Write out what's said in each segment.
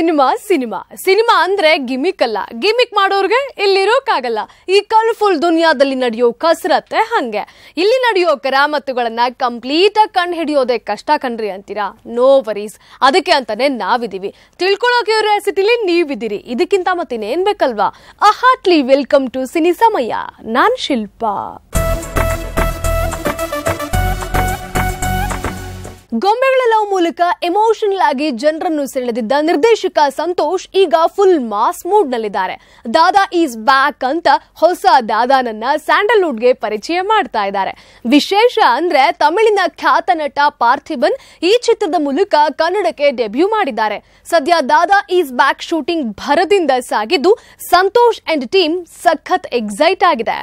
Cinema cinema cinema ಅಂದ್ರೆ gimmick ಅಲ್ಲ. Gimmick ಮಾಡೋರ್ಗೆ ಇಲ್ಲಿರೋಕ್ಕಾಗಲ್ಲ. ಈ ಕಲರ್ಫುಲ್ ದುನಿಯಾದಲ್ಲಿ ನಡೆಯೋ ಕಸರತ್ತೆ ಹಂಗೆ. ಇಲ್ಲಿ ನಡೆಯೋ ಕರಾಮತ್ತುಗಳನ್ನ ಕಂಪ್ಲೀಟ್ ಆಗಿ ಕಂಡು ಹಿಡಿಯೋದೇ ಕಷ್ಟ ಕಣ್ರಿ ಅಂತೀರಾ? No worries. ಅದಕ್ಕೆ ಅಂತಾನೆ ನಾವಿದೀವಿ. ತಿಳ್ಕೊಳ್ಳೋ ಕ್ಯೂರಿಯಾಸಿಟಿಲಿ ನೀವಿದ್ದೀರಿ. ಇದಕ್ಕಿಂತ ಮತ್ತಿನ್ನೇನ್ ಬೇಕಲ್ವಾ? Heartly welcome to Cini Samaya. ನಾನ್ ಶಿಲ್ಪಾ. ಗೊಂಬೆಗಳ ಲವ್ ಮೂಲಕ ಎಮೋಷನಲ್ ಆಗಿ ಜನರನ್ನು ಸೆಳೆದಿದ್ದ ನಿರ್ದೇಶಕ ಸಂತೋಷ್ ಈಗ ಫುಲ್ ಮಾಸ್ ಮೂಡ್ ನಲ್ಲಿದ್ದಾರೆ. ದಾದಾ ಈಸ್ ಬ್ಯಾಕ್ ಅಂತ ಹೊಸ ದಾದಾನನ್ನ ಸ್ಯಾಂಡಲ್ವುಡ್ಗೆ ಪರಿಚಯ ಮಾಡ್ತಾ ಇದ್ದಾರೆ. ವಿಶೇಷ ಅಂದ್ರೆ ತಮಿಳಿನ ಖ್ಯಾತ ನಟ ಪಾರ್ಥಿಬನ್ ಈ ಚಿತ್ರದ ಮೂಲಕ ಕನ್ನಡಕ್ಕೆ ಡೆಬ್ಯೂ ಮಾಡಿದ್ದಾರೆ. ಸದ್ಯ ದಾದಾ ಈಸ್ ಬ್ಯಾಕ್ ಶೂಟಿಂಗ್ ಭರದಿಂದ ಸಾಗಿದ್ದು ಸಂತೋಷ್ ಅಂಡ್ ಟೀಮ್ ಸಖತ್ ಎಕ್ಸೈಟ್ ಆಗಿದೆ.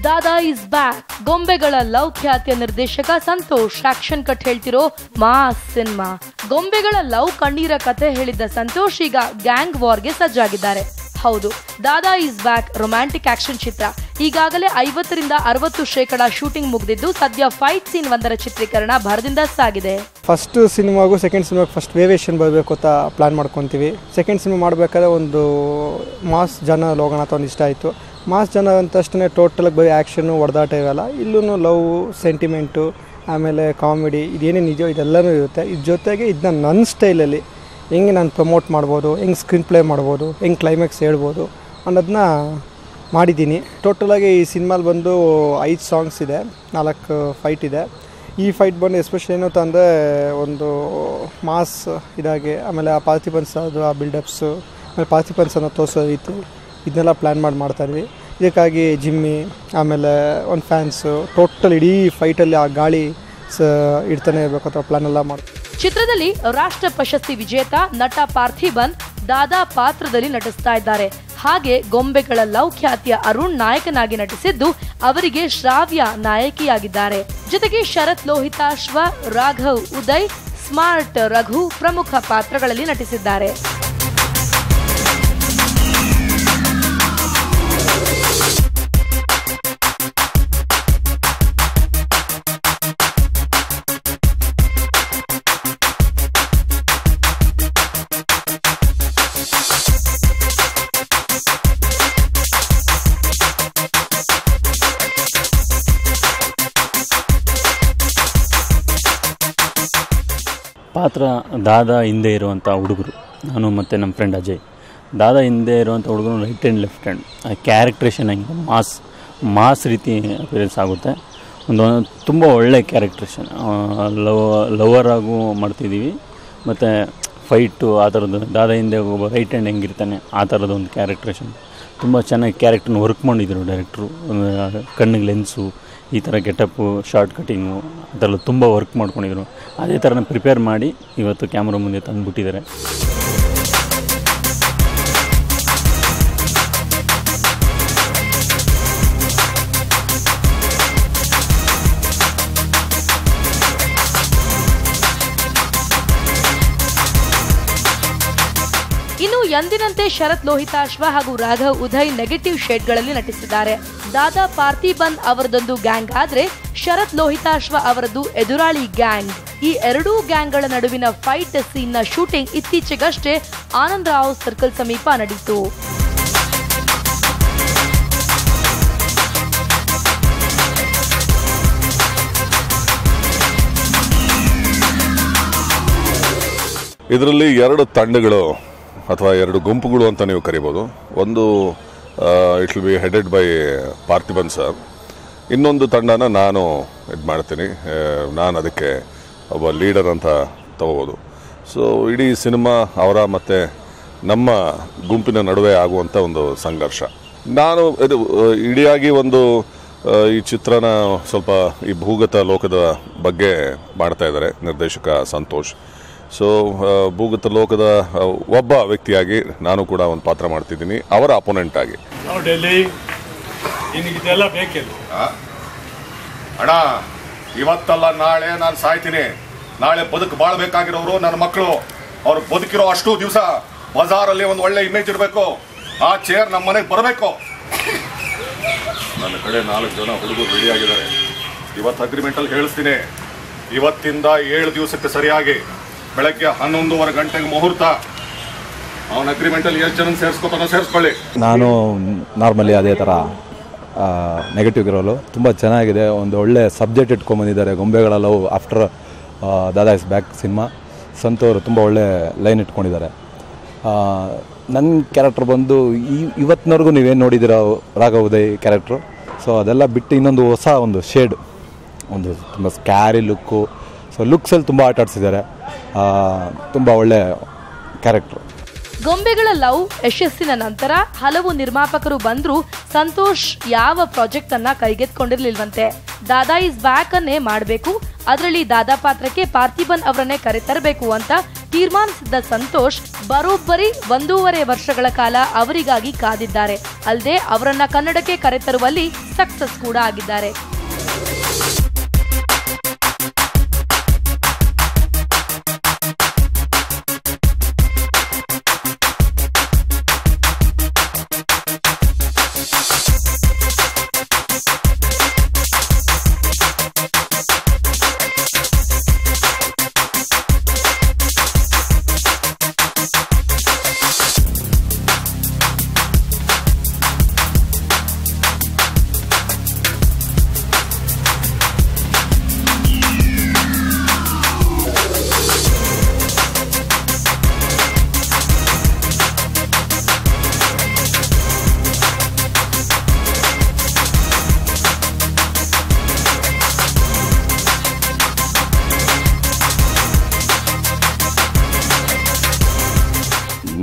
Dada is back. ಗೊಂಬೆಗಳ ಲವ್ ಖ್ಯಾತಿಯ ನಿರ್ದೇಶಕ ಸಂತೋಷ್ ಆಕ್ಷನ್ ಕಟ್ ಹೇಳ್ತಿರೋ ಮಾಸ್ ಸಿನಿಮಾ. ಗೊಂಬೆಗಳ ಲವ್ ಕಣ್ಣೀರ ಕಥೆ ಹೇಳಿದ್ದ ಸಂತೋಷ್ ಈಗ ಗ್ಯಾಂಗ್ ವಾರ್ಗೆ ಸಜ್ಜಾಗಿದ್ದಾರೆ. ಹೌದು, Dada is back romantic action ಚಿತ್ರ. ಈಗಾಗಲೇ 50ರಿಂದ 60% ಶೂಟಿಂಗ್ ಮುಗಿದಿದ್ದು ಸದ್ಯ ಫೈಟ್ ಸೀನ್ ಒಂದರ ಚಿತ್ರೀಕರಣ ಭರದಿಂದ ಸಾಗಿದೆ. ಫಸ್ಟ್ ಸಿನಿಮಾಗೂ ಸೆಕೆಂಡ್ ಸಿನಿಮಾಗೆ ಫಸ್ಟ್ ವೇರಿಯೇಷನ್ ಬರಬೇಕು ಅಂತ ಪ್ಲಾನ್ ಮಾಡ್ಕೊತೀವಿ. ಸೆಕೆಂಡ್ ಸಿನಿಮಾ ಮಾಡಬೇಕಾದ್ರೆ ಒಂದು ಮಾಸ್ ಜನ ಲೋಗಣ ಅಂತ ಒಂದು ಇಷ್ಟ ಆಯಿತು. ಮಾಸ್ ಜನ ಅಂತಷ್ಟೇ ಟೋಟಲಾಗಿ ಬರೀ ಆ್ಯಕ್ಷನ್ನು ಹೊಡೆದಾಟ ಇರಲ್ಲ. ಇಲ್ಲೂ ಲವ್, ಸೆಂಟಿಮೆಂಟು, ಆಮೇಲೆ ಕಾಮಿಡಿ, ಇದೇನೇನು ಇದೆಯೋ ಇದೆಲ್ಲನೂ ಇರುತ್ತೆ. ಇದ್ರ ಜೊತೆಗೆ ಇದನ್ನ ನನ್ನ ಸ್ಟೈಲಲ್ಲಿ ಹೆಂಗೆ ನಾನು ಪ್ರಮೋಟ್ ಮಾಡ್ಬೋದು, ಹೆಂಗೆ ಸ್ಕ್ರೀನ್ ಪ್ಲೇ ಮಾಡ್ಬೋದು, ಹೆಂಗೆ ಕ್ಲೈಮ್ಯಾಕ್ಸ್ ಹೇಳ್ಬೋದು ಅನ್ನೋದನ್ನ ಮಾಡಿದ್ದೀನಿ. ಟೋಟಲಾಗಿ ಈ ಸಿನಿಮಾಲಿ ಬಂದು 5 ಸಾಂಗ್ಸ್ ಇದೆ, 4 ಫೈಟ್ ಇದೆ. ಈ ಫೈಟ್ ಬಂದು ಎಸ್ಪೆಷಲಿ ಏನು ಅಂದರೆ ಒಂದು ಮಾಸ್ ಇದಾಗಿ, ಆಮೇಲೆ ಆ ಪಾರ್ಥಿಬನ್ಸ್ ಅದು ಆ ಬಿಲ್ಡಪ್ಸು, ಆಮೇಲೆ ಪಾರ್ಥಿಬನ್ಸನ್ನು ತೋರಿಸೋ ರೀತಿ ಇದನ್ನೆಲ್ಲ ಪ್ಲ್ಯಾನ್ ಮಾಡ್ತಾಯಿದ್ವಿ. ಇದಕ್ಕಾಗಿ ಜಿಮ್ಮಿ, ಆಮೇಲೆ ಒಂದು ಫ್ಯಾನ್ಸು, ಟೋಟಲ್ ಇಡೀ ಫೈಟಲ್ಲಿ ಆ ಗಾಳಿ ಇಡ್ತಾನೆ ಇರಬೇಕು ಅಂತ ಪ್ಲ್ಯಾನ್ ಎಲ್ಲ ಮಾಡ್ತೀವಿ. ಚಿತ್ರದಲ್ಲಿ ರಾಷ್ಟ್ರ ಪ್ರಶಸ್ತಿ ವಿಜೇತ ನಟ ಪಾರ್ಥಿಬನ್ ದಾದಾ ಪಾತ್ರದಲ್ಲಿ ನಟಿಸ್ತಾ ಇದ್ದಾರೆ. ಹಾಗೆ ಗೊಂಬೆಗಳ ಲವ್ ಖ್ಯಾತಿಯ ಅರುಣ್ ನಾಯಕನಾಗಿ ನಟಿಸಿದ್ದು ಅವರಿಗೆ ಶ್ರಾವ್ಯ ನಾಯಕಿಯಾಗಿದ್ದಾರೆ. ಜೊತೆಗೆ ಶರತ್ ಲೋಹಿತಾಶ್ವ, ರಾಘವ್ ಉದಯ್, ಸ್ಮಾರ್ಟ್ ರಘು ಪ್ರಮುಖ ಪಾತ್ರಗಳಲ್ಲಿ ನಟಿಸಿದ್ದಾರೆ. ಪಾತ್ರ ದಾದಾ ಹಿಂದೆ ಇರುವಂಥ ಹುಡುಗರು, ನಾನು ಮತ್ತು ನಮ್ಮ ಫ್ರೆಂಡ್ ಅಜಯ್. ದಾದಾ ಹಿಂದೆ ಇರುವಂಥ ಹುಡುಗರು ರೈಟ್ ಆ್ಯಂಡ್ ಲೆಫ್ಟ್ ಹ್ಯಾಂಡ್. ಆ ಕ್ಯಾರೆಕ್ಟ್ರೇಷನ್ ಹಂಗೆ ಮಾಸ್ ರೀತಿ ಅಪಿಯರೆನ್ಸ್ ಆಗುತ್ತೆ. ಒಂದು ತುಂಬ ಒಳ್ಳೆ ಕ್ಯಾರೆಕ್ಟ್ರೇಷನ್. ಲವರ್ ಆಗು ಮಾಡ್ತಿದ್ದೀವಿ, ಮತ್ತು ಫೈಟು ಆ ಥರದ್ದು. ದಾದಾ ಹಿಂದೆ ಒಬ್ಬ ರೈಟ್ ಹ್ಯಾಂಡ್ ಹೆಂಗಿರ್ತಾನೆ ಆ ಥರದ್ದು ಒಂದು ಕ್ಯಾರೆಕ್ಟ್ರೇಷನ್ ತುಂಬ ಚೆನ್ನಾಗಿ ಕ್ಯಾರೆಕ್ಟ್ರನ್ನ ವರ್ಕ್ ಮಾಡಿದ್ರು ಡೈರೆಕ್ಟ್ರು. ಕಣ್ಣಿಗೆ ಲೆನ್ಸು, ಈ ಥರ ಗೆಟಪ್ಪು, ಶಾರ್ಟ್ ಕಟ್ಟಿಂಗು ಅದೆಲ್ಲ ತುಂಬ ವರ್ಕ್ ಮಾಡ್ಕೊಂಡಿದ್ರು. ಅದೇ ಥರನ ಪ್ರಿಪೇರ್ ಮಾಡಿ ಇವತ್ತು ಕ್ಯಾಮ್ರಾ ಮುಂದೆ ತಂದುಬಿಟ್ಟಿದ್ದಾರೆ. ಇನ್ನು ಎಂದಿನಂತೆ ಶರತ್ ಲೋಹಿತಾಶ್ವ ಹಾಗೂ ರಾಘವ್ ಉದಯ್ ನೆಗೆಟಿವ್ ಶೇಡ್ಗಳಲ್ಲಿ ನಟಿಸಿದ್ದಾರೆ. ದಾದಾ ಪಾರ್ಥಿಬನ್ ಅವರದೊಂದು ಗ್ಯಾಂಗ್ ಆದ್ರೆ ಶರತ್ ಲೋಹಿತಾಶ್ವ ಅವರದ್ದು ಎದುರಾಳಿ ಗ್ಯಾಂಗ್. ಈ ಎರಡೂ ಗ್ಯಾಂಗ್ಗಳ ನಡುವಿನ ಫೈಟ್ ಸೀನ್ ನ ಶೂಟಿಂಗ್ ಇತ್ತೀಚೆಗಷ್ಟೇ ಆನಂದ್ ರಾವ್ ಸರ್ಕಲ್ ಸಮೀಪ ನಡೆಯಿತು. ಇದರಲ್ಲಿ 2 ತಂಡಗಳು ಅಥವಾ 2 ಗುಂಪುಗಳು ಅಂತ ನೀವು ಕರಿಬೋದು. ಒಂದು it will be headed by Parthiban sir. ಇನ್ನೊಂದು ತಂಡನ ನಾನು ಇದು ಮಾಡ್ತೀನಿ, ನಾನು ಅದಕ್ಕೆ ಒಬ್ಬ ಲೀಡರ್ ಅಂತ ತಗೋಬೋದು. ಸೊ ಇಡೀ ಸಿನಿಮಾ ಅವರ ಮತ್ತು ನಮ್ಮ ಗುಂಪಿನ ನಡುವೆ ಆಗುವಂಥ ಒಂದು ಸಂಘರ್ಷ. ನಾನು ಇದು ಇಡಿಯಾಗಿ ಒಂದು ಈ ಚಿತ್ರನ ಸ್ವಲ್ಪ ಈ ಭೂಗತ ಲೋಕದ ಬಗ್ಗೆ ಮಾಡ್ತಾ ಇದ್ದಾರೆ ನಿರ್ದೇಶಕ ಸಂತೋಷ್. ಸೊ ಭೂಗತ ಲೋಕದ ಒಬ್ಬ ವ್ಯಕ್ತಿಯಾಗಿ ನಾನು ಕೂಡ ಒಂದು ಪಾತ್ರ ಮಾಡ್ತಿದ್ದೀನಿ, ಅವರ ಅಪೋನೆಂಟ್ ಆಗಿ. ನಾವು ಡೆಲ್ಲಿ ಇದೆಲ್ಲ ಬೇಕಿಲ್ಲ ಅಣ್ಣ. ಇವತ್ತಲ್ಲ ನಾಳೆ ನಾನು ಸಾಯ್ತೀನಿ. ನಾಳೆ ಬದುಕು ಬಾಳ್ಬೇಕಾಗಿರೋರು ನನ್ನ ಮಕ್ಕಳು. ಅವ್ರು ಬದುಕಿರೋ ಅಷ್ಟು ದಿವಸ ಬಜಾರಲ್ಲಿ ಒಂದು ಒಳ್ಳೆ ಇಮೇಜ್ ಇರಬೇಕು. ಆ ಚೇರ್ ನಮ್ಮ ಮನೆಗೆ ಬರಬೇಕು. ನನ್ನ ಕಡೆ 4 ಜನ ಹುಡುಗರು ರೆಡಿ ಆಗಿದ್ದಾರೆ. ಇವತ್ತು ಅಗ್ರಿಮೆಂಟಲ್ಲಿ ಹೇಳಿಸ್ತೀನಿ, ಇವತ್ತಿಂದ 7 ದಿವಸಕ್ಕೆ ಸರಿಯಾಗಿ ಬೆಳಗ್ಗೆ 11:30 ಗಂಟೆಗೆ ಮುಹೂರ್ತ. ಅವನ ಅಗ್ರಿಮೆಂಟಲ್ಲಿ ಎಷ್ಟು ಜನ ಸೇರಿಸ್ಕೊಳ್ಳಿ. ನಾನು ನಾರ್ಮಲಿ ಅದೇ ಥರ ನೆಗೆಟಿವ್ ಇರೋಲು ತುಂಬ ಚೆನ್ನಾಗಿದೆ. ಒಂದು ಒಳ್ಳೆ ಸಬ್ಜೆಕ್ಟ್ ಇಟ್ಕೊಂಡ್ಬಂದಿದ್ದಾರೆ. ಗೊಂಬೆಗಳ love after Dada is back cinema. ಸಂತೋರು ತುಂಬ ಒಳ್ಳೆ ಲೈನ್ ಇಟ್ಕೊಂಡಿದ್ದಾರೆ. ನನ್ನ ಕ್ಯಾರೆಕ್ಟರ್ ಬಂದು ಇವತ್ತಿನವರೆಗೂ ನೀವೇನು ನೋಡಿದ್ದೀರ ರಾಘವ್ ಉದಯ್ ಕ್ಯಾರೆಕ್ಟ್ರು, ಸೊ ಅದೆಲ್ಲ ಬಿಟ್ಟು ಇನ್ನೊಂದು ಹೊಸ ಒಂದು ಶೇಡ್, ಒಂದು ತುಂಬ ಸ್ಕ್ಯಾರಿ ಲುಕ್ಕು. ಸೊ ಲುಕ್ಸಲ್ಲಿ ತುಂಬ ಆಟ ಆಡಿಸಿದ್ದಾರೆ. ತುಂಬ ಒಳ್ಳೆ ಕ್ಯಾರೆಕ್ಟ್ರು. ಗೊಂಬೆಗಳ ಲವ್ ಯಶಸ್ಸಿನ ನಂತರ ಹಲವು ನಿರ್ಮಾಪಕರು ಬಂದರೂ ಸಂತೋಷ್ ಯಾವ ಪ್ರಾಜೆಕ್ಟ್ ಅನ್ನ ಕೈಗೆತ್ಕೊಂಡಿರ್ಲಿಲ್ವಂತೆ. ದಾದಾ ಇಸ್ ಬ್ಯಾಕ್ ಅನ್ನೇ ಮಾಡಬೇಕು, ಅದರಲ್ಲಿ ದಾದಾ ಪಾತ್ರಕ್ಕೆ ಪಾರ್ಥಿಬನ್ ಅವರನ್ನೇ ಕರೆತರಬೇಕು ಅಂತ ತೀರ್ಮಾನಿಸಿದ್ದ ಸಂತೋಷ್ ಬರೋಬ್ಬರಿ 1.5 ವರ್ಷಗಳ ಕಾಲ ಅವರಿಗಾಗಿ ಕಾದಿದ್ದಾರೆ. ಅಲ್ಲದೆ ಅವರನ್ನ ಕನ್ನಡಕ್ಕೆ ಕರೆತರುವಲ್ಲಿ ಸಕ್ಸಸ್ ಕೂಡ ಆಗಿದ್ದಾರೆ.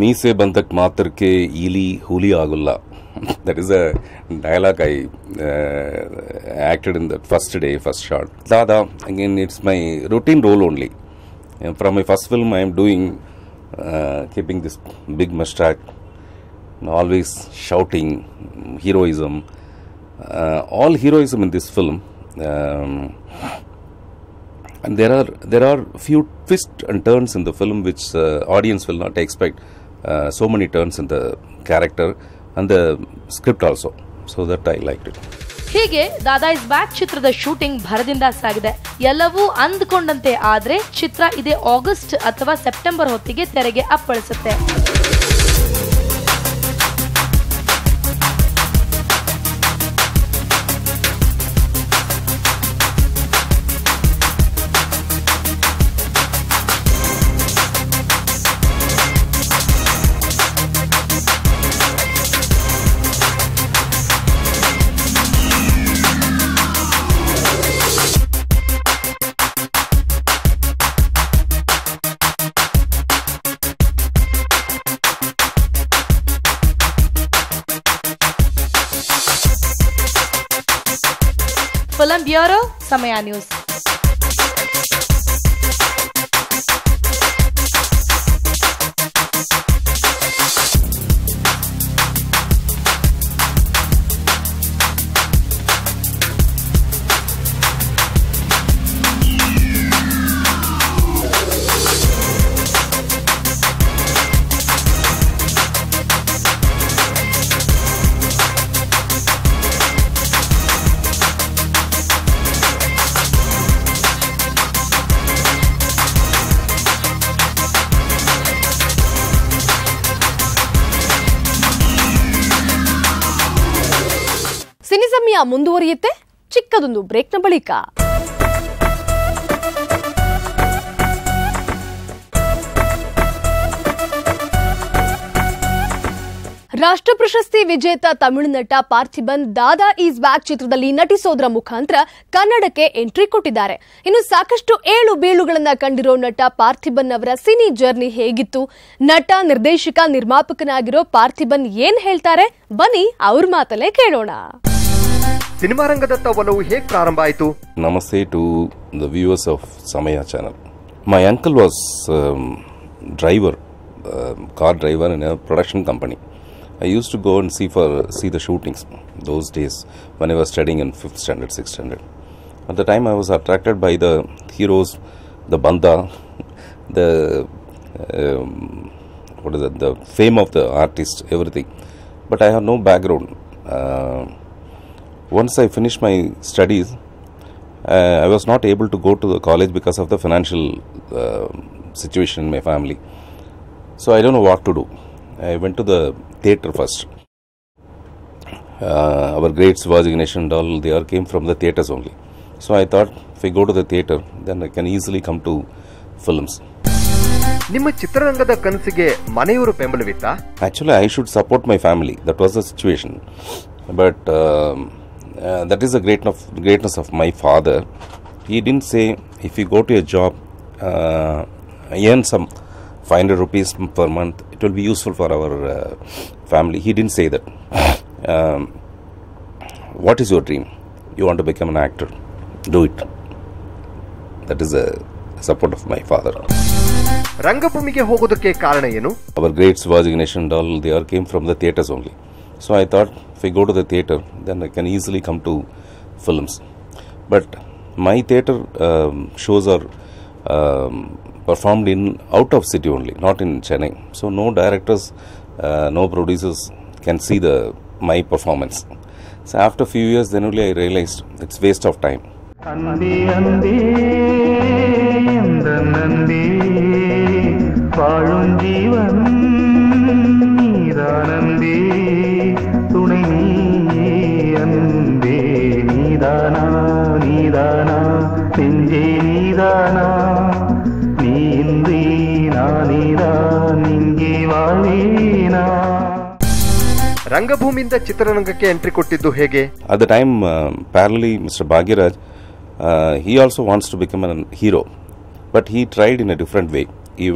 ಮೀಸೆ ಬಂದಕ್ಕೆ ಮಾತ್ರಕ್ಕೆ ಈಲಿ ಹುಲಿ ಆಗೋಲ್ಲ. That is a dialogue I acted in the first shot. Dada, again, it's my routine role only. From my first film, I am doing, keeping this big mustache, always shouting, heroism. All heroism in this film. And there are few twists and turns in the film which audience will not expect. So many turns in the character and the script also. So that I liked it. ಹೀಗೆ ದಾದಾ is back ಚಿತ್ರದ shooting ಭರದಿಂದ ಸಾಗಿದೆ. ಎಲ್ಲವೂ ಅಂದ್ಕೊಂಡಂತೆ ಆದ್ರೆ ಚಿತ್ರ ಇದೇ August ಅಥವಾ September ಹೊತ್ತಿಗೆ ತೆರೆಗೆ ಅಪ್ಪಳಿಸುತ್ತೆ. ಫಿಲಂ ಬ್ಯೂರೋ, ಸಮಯ ನ್ಯೂಸ್. ಸಿನಿ ಸಮಯ ಮುಂದುವರಿಯುತ್ತೆ ಚಿಕ್ಕದೊಂದು ಬ್ರೇಕ್ನ ಬಳಿಕ. ರಾಷ್ಟ್ರ ಪ್ರಶಸ್ತಿ ವಿಜೇತ ತಮಿಳು ನಟ ಪಾರ್ಥಿಬನ್ ದಾದಾ ಈಸ್ ಬ್ಯಾಕ್ ಚಿತ್ರದಲ್ಲಿ ನಟಿಸೋದ್ರ ಮುಖಾಂತರ ಕನ್ನಡಕ್ಕೆ ಎಂಟ್ರಿ ಕೊಟ್ಟಿದ್ದಾರೆ. ಇನ್ನು ಸಾಕಷ್ಟು ಏಳು ಬೀಳುಗಳನ್ನ ಕಂಡಿರೋ ನಟ ಪಾರ್ಥಿಬನ್ ಅವರ ಸಿನಿ ಜರ್ನಿ ಹೇಗಿತ್ತು, ನಟ, ನಿರ್ದೇಶಕ, ನಿರ್ಮಾಪಕನಾಗಿರೋ ಪಾರ್ಥಿಬನ್ ಏನ್ ಹೇಳ್ತಾರೆ, ಬನ್ನಿ ಅವ್ರ ಮಾತಲ್ಲೇ ಕೇಳೋಣ. ಸಿನಿಮಾ ರಂಗದತ್ತ ಒಲವು ಹೇಗೆ ಪ್ರಾರಂಭ ಆಯಿತು? Namaste to the viewers of Samaya channel. My uncle was driver, car driver in a production company. I used to go and see the shootings. those days when I was studying in 5th standard, 6th standard. At the time I was attracted by the heroes, the Banda, the the fame of the artist, everything. But I have no background. Once I finished my studies, I was not able to go to the college because of the financial situation in my family. So I don't know what to do. I went to the theatre first. Our great Shivaji Ganesan and all, they all came from the theatres only. So I thought, if I go to the theatre, then I can easily come to films. ನಿಮ್ಮ ಚಿತ್ರರಂಗದ ಕನಸಿಗೆ ಮನೆಯವರು ಬೆಂಬಲವಿತ್ತಾ? Actually, I should support my family. That was the situation. But that is the greatness of my father. He didn't say, if you go to a job, earn some 500 rupees per month, it will be useful for our family. He didn't say that. What is your dream? You want to become an actor? Do it. That is the support of my father. ರಂಗಭೂಮಿಗೆ ಹೋಗೋದಕ್ಕೆ ಕಾರಣ ಏನು? Our great Shivaji Ganesan and all, they all came from the theatres only. So I thought, if I go to the theatre, then I can easily come to films. But my theatre shows are performed in out of city only, not in Chennai. So no directors, no producers can see my performance. So after a few years, then only I realized it's waste of time. ರಂಗಭೂಮಿಯಿಂದ ಚಿತ್ರರಂಗಕ್ಕೆ entry ಕೊಟ್ಟಿದ್ದು ಹೇಗೆ? At the time, parallelly, Mr. Bhagiraj, he also wants to become a hero, but he tried in a different way. He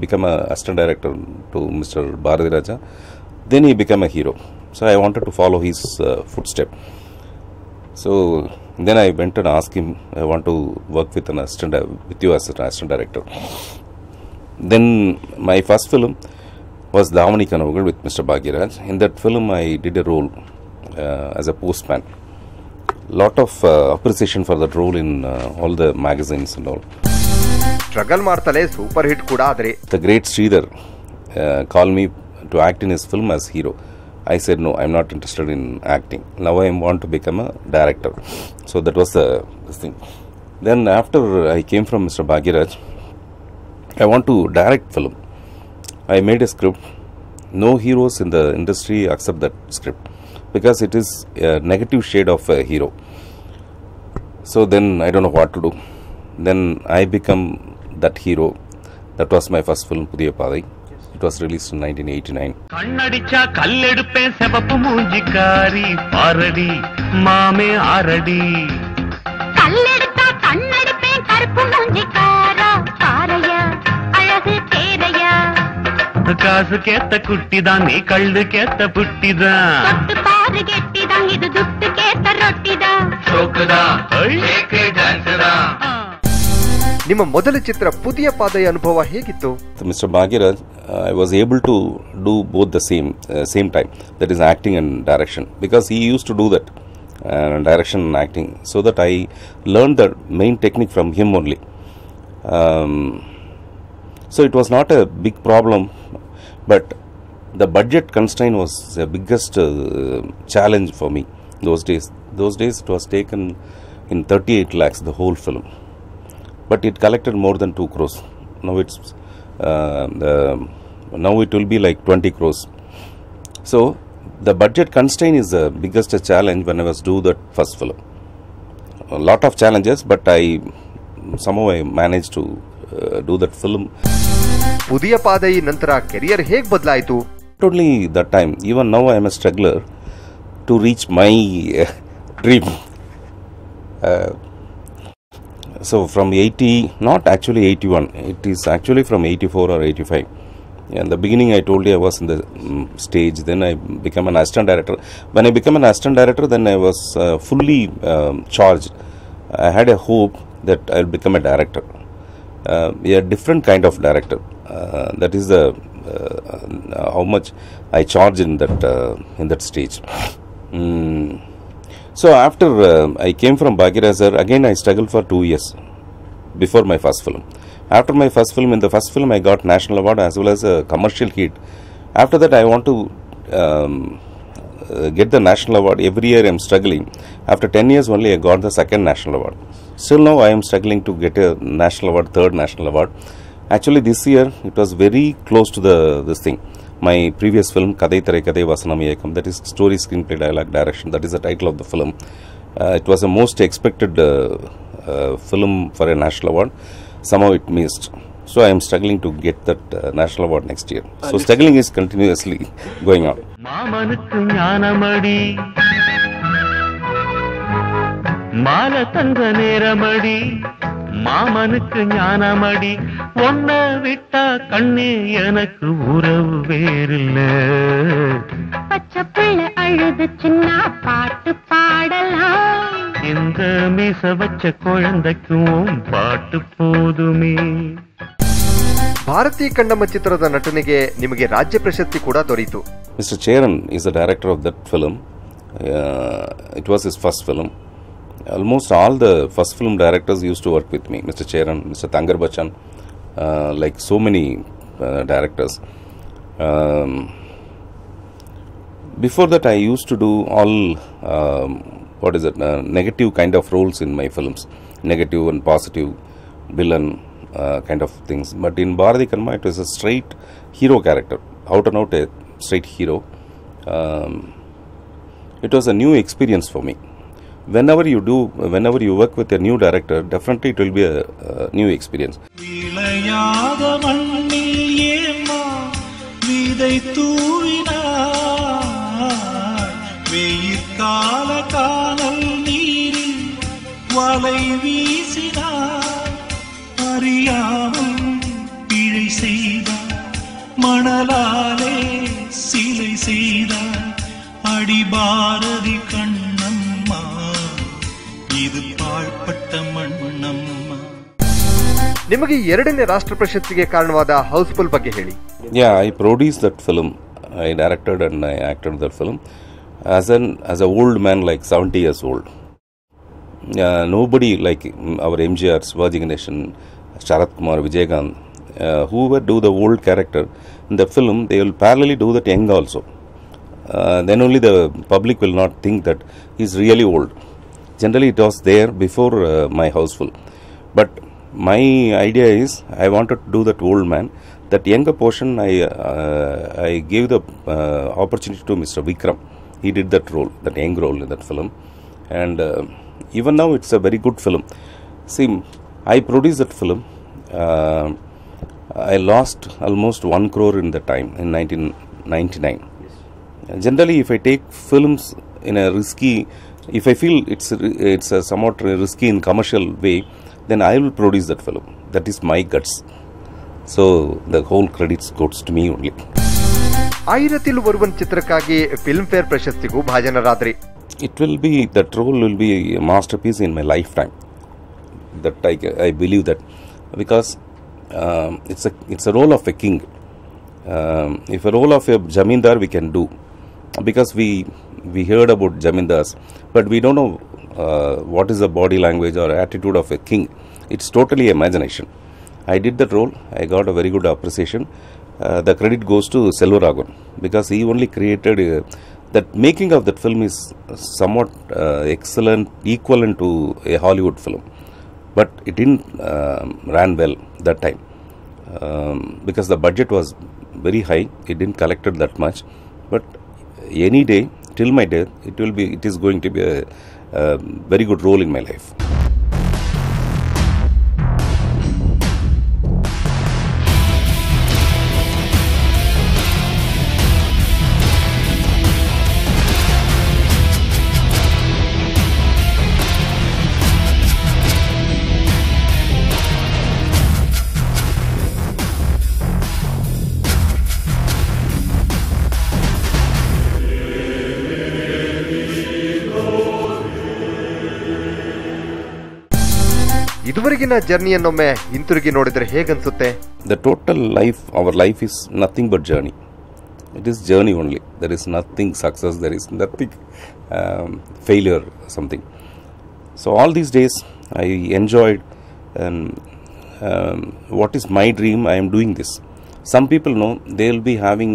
became an assistant director to Mr. Bharati Raja. Then he became a hero. So I wanted to follow his footstep. So then I went and asked him, I want to work with you as an assistant director. Then my first film was Davani Kanavugal with Mr. Bhagiraj. In that film, I did a role as a postman. Lot of appreciation for that role in all the magazines and all. Struggle ಮಾಡ್ತಲೇ super hit ಕೂಡ ಆದ್ರೆ. The great Sridhar called me to act in his film as hero. I said no, I'm not interested in acting. Now I want to become a director. So that was the thing. Then after I came from Mr. Bhagiraj, I want to direct film. I made a script. No heroes in the industry accept that script because it is a negative shade of a hero. So then I don't know what to do. Then I become that hero. That was my first film, Pudhiya Padai. It was released in 1989. கண்ணடிச்சா கல்லெடுப்பேன் செவப்பு மூஞ்சிக்காரி பாரடி மாமே ஆரடி கல்லெடுத்தா கண்ணடிப்பேன் கருப்பு மூஞ்சிக்காரா பாரையா அழகு தேரையா காசு கேத்த குட்டிதான் நீ கள்ளு கேத்த புட்டிதான் தொட்டு பாரு கெட்டிதான் இது துட்டு கேத்த ரொட்டிதான் சோக்குதா ஏகே டான்ஸரா. ನಿಮ್ಮ ಮೊದಲ ಚಿತ್ರ ಪುದಿಯ ಪಾದಯ ಅನುಭವ ಹೇಗಿತ್ತು? Mr. Bhagiraj, I was able to do both the same time, that is acting and direction, because he used to do that direction and acting, so that I learned the main technique from him only. So it was not a big problem, but the budget constraint was the biggest challenge for me those days. Those days it was taken in 38 lakhs, the whole film. But it collected more than 2 crores. Now now it will be like 20 crores. So the budget constraint is the biggest challenge when I was do that first film. A lot of challenges, but somehow I managed to do that film. ಪುದಿಯ ಪಾದಯಿ ನಂತರ career ಹೇಗೆ ಬದಲಾಯಿತು? Not only that time, even now I am a struggler to reach my dream. So from 80, not actually 81, it is actually from 84 or 85. In the beginning I told you I was in the stage, then I became an assistant director. When I became an assistant director, then I was fully charged. I had a hope that I will become a director. A different kind of director. That is the how much I charge in that stage. So after I came from Bhagiraja, again I struggled for 2 years before my first film. After my first film, in the first film I got national award as well as a commercial hit. After that I want to get the national award. Every year I am struggling. After 10 years only I got the second national award. Still now I am struggling to get a national award, third national award. Actually this year it was very close to this thing. My previous film, Kadai Tare Kadai Vasanam Ekam, that is story, screenplay, dialogue, direction, that is the title of the film. It was the most expected film for a national award. Somehow it missed. So I am struggling to get that national award next year. So struggling is continuously going on. மாமனுக்கு ஞானமடி மாலை தந்த நேரமடி மாமனுக்கு ஞானமடி ஒன்ன விட்டா கண்ணே எனக்கு உறவு வேறில்ல பச்சை பிள்ளை அழுதுச்சுன்னா பாட்டு பாடலாம் இந்த மீச வச்ச குழந்தைக்கும் பாட்டு போதுமே. ಭಾರತೀಯ ಕಣ್ಣಮ್ಮ ಚಿತ್ರದ ನಟನೆಗೆ ನಿಮಗೆ ರಾಜ್ಯ ಪ್ರಶಸ್ತಿ ಕೂಡ ದೊರೆಯಿತು. Mr. Cheran is the director of that film. It was his first film. Almost all the first film directors used to work with me. Mr. Cheran, Mr. Tangar Bachchan, like so many directors. Before that I used to do all negative kind of roles in my films. Negative and positive, villain kind of things. But in Bharati Karma it was a straight hero character. Out and out a straight hero. It was a new experience for me. Whenever you work with a new director, definitely it will be a new experience. அடி பாரதி கண்ணம்மா இது பாழ்பட்ட மண்ணம்மா. ನಿಮಗೆ ಎರಡನೇ ರಾಷ್ಟ್ರ ಪ್ರಶಸ್ತಿಗೆ ಕಾರಣವಾದ house full ಬಗ್ಗೆ ಹೇಳಿ. Yeah, I produced that film. I directed and I acted that film as an old man, like 70 years old. Nobody like our MGR, Shivaji Ganesan, Sharath Kumar, Vijaykanth, whoever do the old character in the film, they will parallelly do that young also. Then only the public will not think that he's really old. Generally it was there before my Houseful. But my idea is I wanted to do that old man. That younger portion I gave the opportunity to Mr. Vikram. He did that role, that young role in that film. And even now it's a very good film. See, I produced that film. I lost almost 1 crore in that time, in 1999. Generally, if I take films in a risky, if I feel it's a somewhat risky in commercial way, then I will produce that film. That is my guts. So the whole credits goes to me only. Aayirathil Oruvan ಚಿತ್ರಕ್ಕಾಗಿ filmfare ಪ್ರಶಸ್ತಿಗೂ ಭಾಜನರಾದ್ರಿ. It will be, that role will be a masterpiece in my lifetime. That I believe that, because it's a role of a king. If a role of a jamindar we can do, because we heard about jamindars, but we don't know what is the body language or attitude of a king. It's totally imagination. I did that role. I got a very good appreciation. The credit goes to Selvaraghavan, because he only created that making of that film is somewhat excellent, equivalent to a Hollywood film. But it didn't ran well that time, because the budget was very high. It didn't collected that much. But any day, till my death, it is going to be a very good role in my life. ಇದುವರೆಗಿನ ಜರ್ನಿಯನ್ನೊಮ್ಮೆ ಹಿಂತಿರುಗಿ ನೋಡಿದ್ರೆ ಹೇಗನ್ಸುತ್ತೆ? The total life, our life is nothing but journey. It is journey only. There is nothing success. There is failure, something. So all these days I enjoyed, and what is my dream, I am doing this. Some people know they will be having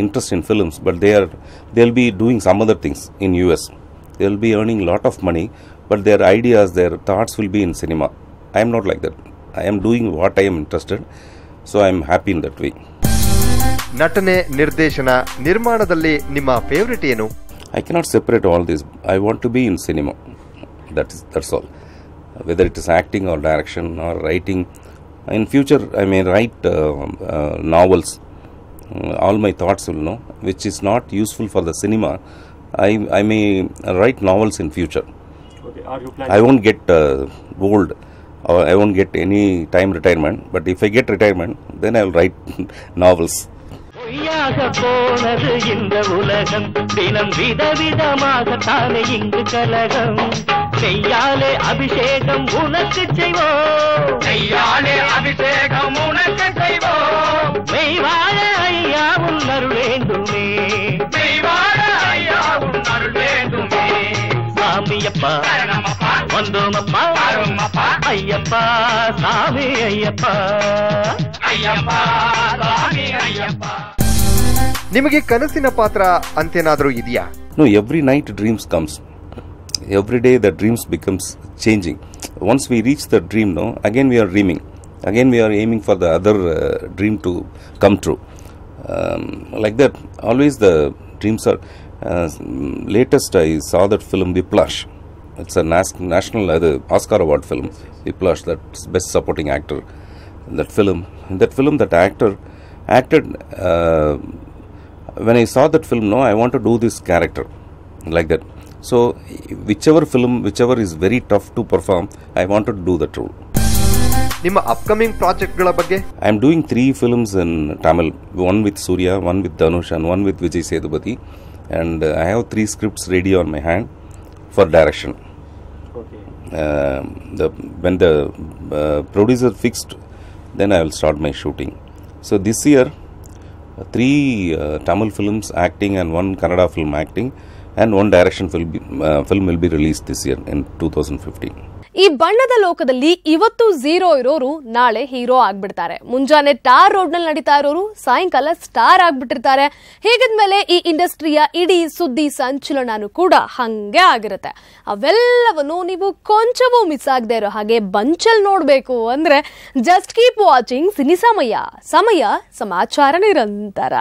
interest in films, but they'll be doing some other things in US. They will be earning a lot of money, but their ideas, their thoughts will be in cinema. I am not like that. I am doing what I am interested, so I am happy in that way. ನಟನೆ, ನಿರ್ದೇಶನ, ನಿರ್ಮಾಣದಲ್ಲಿ ನಿಮ್ಮ favourite ಏನು? I cannot separate all this. I want to be in cinema. That's all. Whether it is acting or direction or writing. In future, I may write novels. All my thoughts will know, which is not useful for the cinema. I may write novels in future. Okay. Are you planning? I won't get old, or I won't get any time retirement. But if I get retirement, then I will write novels. பொய்யாக போனது இந்த உலகம், தினம் விதவிதமாகத்தானே இங்கு கலகம். செய்யாலே அபிஷேகம் உனக்கு செய்வோம், செய்யாலே அபிஷேகம் உனக்கு செய்வோம். மெய்வாழ ஐயா உன் அருள் வேண்டுமே, மெய்வாழ ஐயா உன் அருள் வேண்டுமே. சாமியப்பா வந்தோமப்பா, ஐயப்பா சாமி ஐயப்பா, ஐயப்பா சாமி ஐயப்பா. ನಿಮಗೆ ಕನಸಿನ ಪಾತ್ರ ಅಂತೇನಾದರೂ ಇದೆಯಾ? No, every night dreams comes. Every day the dreams becomes changing. Once we reach the dream, no, again we are dreaming. Again we are aiming for the other dream to come true. Like that, always the dreams are. Latest I saw that film Whiplash. It's a national Oscar award film. Whiplash, that's best supporting actor. That film, that actor acted. When I saw that film, no, I want to do this character like that. So whichever is very tough to perform, I wanted to do that role. ನಿಮ್ಮ upcoming ಪ್ರಾಜೆಕ್ಟ್ಗಳ ಬಗ್ಗೆ? I am doing 3 films in Tamil, one with Surya, one with Dhanush, and one with Vijay Sethupathi, and I have 3 scripts ready on my hand for direction. Okay. When the producer fixed, then I will start my shooting. So this year 3 Tamil films acting and 1 Kannada film acting and 1 direction film will be released this year in 2015. ಈ ಬಣ್ಣದ ಲೋಕದಲ್ಲಿ ಇವತ್ತು 0 ಇರೋರು ನಾಳೆ hero ಆಗ್ಬಿಡ್ತಾರೆ. ಮುಂಜಾನೆ tar road ನಲ್ಲಿ ನಡೀತಾ ಇರೋರು ಸಾಯಂಕಾಲ ಸ್ಟಾರ್ ಆಗ್ಬಿಟ್ಟಿರ್ತಾರೆ. ಹೀಗಿದ್ಮೇಲೆ ಈ ಇಂಡಸ್ಟ್ರಿಯ ಇಡೀ ಸುದ್ದಿ ಸಂಚಲನನೂ ಕೂಡ ಹಂಗೆ ಆಗಿರುತ್ತೆ. ಅವೆಲ್ಲವನ್ನು ನೀವು ಕೊಂಚವೂ ಮಿಸ್ ಆಗದೆ ಇರೋ ಹಾಗೆ ಬಂಚಲ್ ನೋಡ್ಬೇಕು ಅಂದ್ರೆ ಜಸ್ಟ್ ಕೀಪ್ ವಾಚಿಂಗ್ ಸಿನಿ ಸಮಯ. ಸಮಯ ಸಮಾಚಾರ ನಿರಂತರ.